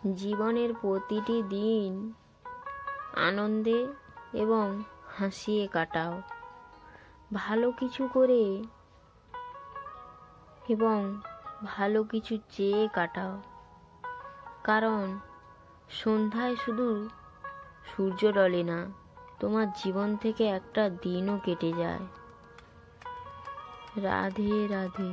জীবনের প্রতিটি দিন আনন্দে এবং হাসিয়ে কাটাও। ভালো কিছু করে এবং ভালো কিছু চেয়ে কাটাও, কারণ সন্ধ্যায় শুধু সূর্য ডলে না, তোমার জীবন থেকে একটা দিনও কেটে যায়। রাধে রাধে।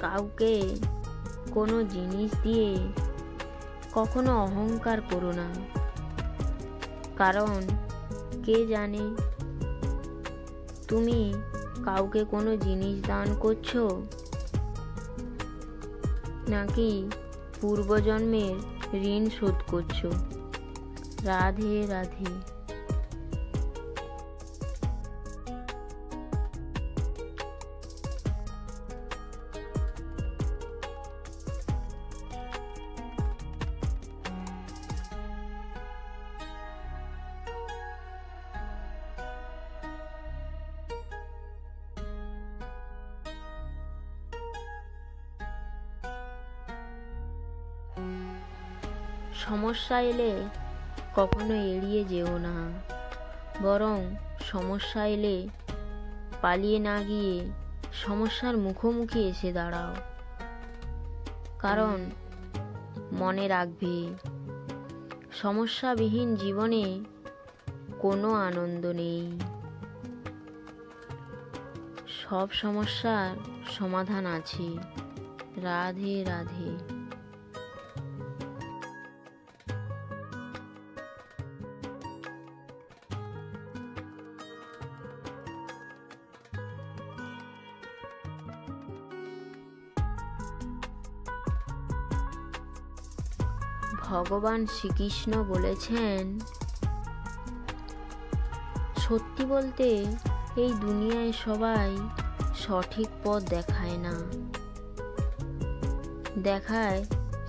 কাউকে কোনো জিনিস দিয়ে কখনো অহংকার করো না, কারণ কে জানে তুমি কাউকে কোনো জিনিস দান করছো নাকি পূর্বজন্মের ঋণ শোধ করছো। রাধে রাধে। সমস্যা এলে কখনো এড়িয়ে যেও না, বরং সমস্যা এলে পালিয়ে না গিয়ে সমস্যার মুখোমুখি এসে দাঁড়াও। কারণ মনে রাখবে, সমস্যাবিহীন জীবনে কোনো আনন্দ নেই। সব সমস্যার সমাধান আছে। রাধে রাধে। ভগবান শ্রীকৃষ্ণ বলেছেন, সত্যি বলতে এই দুনিয়ায় সবাই সঠিক পথ দেখায় না, দেখায়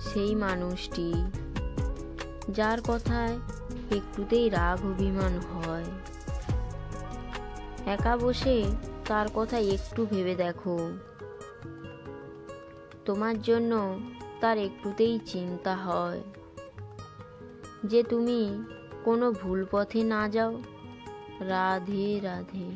সেই মানুষটি যার কথায় একটুতেই রাগ অভিমান হয়। একা বসে তার কথা একটু ভেবে দেখো, তোমার জন্য তার একটুতেই চিন্তা হয় যে তুমি কোনো ভুল পথে না যাও। রাধে রাধে।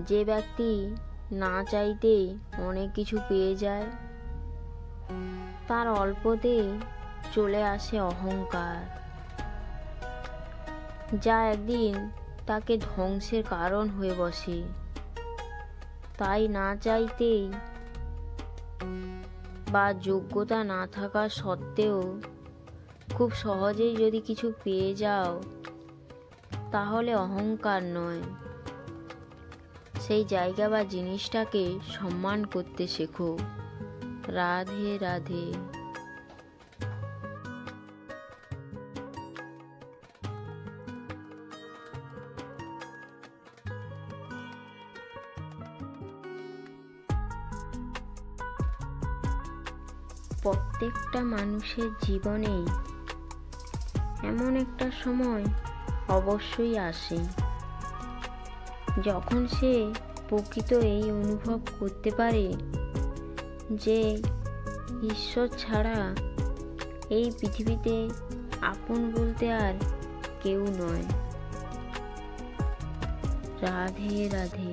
যে ব্যক্তি না চাইতে অনেক কিছু পেয়ে যায়, তার অল্পতে চলে আসে অহংকার, যা একদিন তাকে ধ্বংসের কারণ হয়ে বসে। তাই না চাইতেই বা যোগ্যতা না থাকা সত্ত্বেও খুব সহজেই যদি কিছু পেয়ে যাও, তাহলে অহংকার নয়, সেই জায়গা বা জিনিসটাকে সম্মান করতে শেখো। রাধে রাধে। প্রত্যেকটা মানুষের জীবনেই এমন একটা সময় অবশ্যই আসে যখন সে প্রকৃত এই অনুভব করতে পারে যে ঈশ্বর ছাড়া এই পৃথিবীতে আপন বলতে আর কেউ নয়। রাধে রাধে।